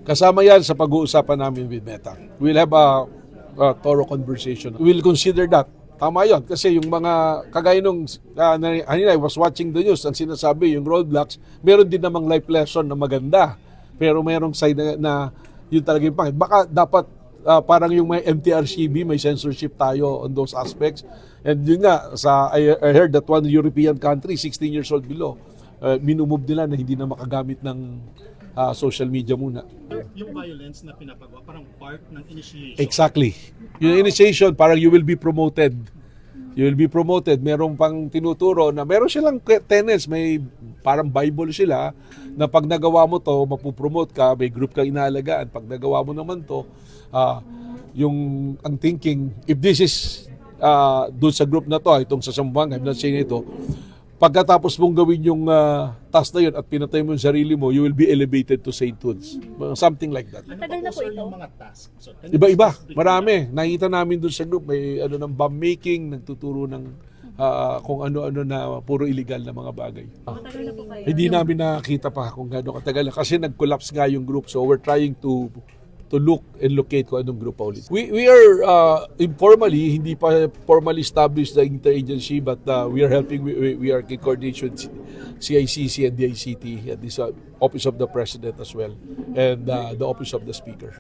Kasama yan sa pag-uusapan namin with Meta. We'll have a thorough conversation. We'll consider that. Tama yun. Kasi yung mga, kagaya nung, I was watching the news, ang sinasabi, yung roadblocks, meron din namang life lesson na maganda. Pero merong side na yun talaga yung pangit. Baka dapat parang yung may MTRCB, may censorship tayo on those aspects. And yun nga, I heard that one European country, 16 years old below, minumove nila na hindi na makagamit ng social media muna. Yung violence na pinapagawa, parang part ng initiation. Exactly. Yung initiation, parang you will be promoted. You will be promoted. Merong pang tinuturo na meron silang tenets, may parang Bible sila na pag nagawa mo to, mapupromote ka, may group kang inaalagaan. Pag nagawa mo naman to, ang thinking, if this is doon sa group na to, itong sa Sambuanga, I'm not saying ito, pagkatapos mong gawin yung task na yun at pinatay mo yung sarili mo, you will be elevated to sainthoods. Something like that. Tagal na po ito. Yung mga task. So, Iba-iba. Marami. Nakita namin doon sa group, may ng bomb making, nagtuturo ng kung ano-ano na puro illegal na mga bagay. Matagal na po kayo. Hindi namin nakita pa kung gaano katagal. Kasi nag-collapse nga yung group. So we're trying to look and locate kung anong group pa ulit. We are informally, hindi pa formally established the interagency, but we are helping, we are in coordination with CICC and the ICT at this Office of the President as well, and the Office of the Speaker.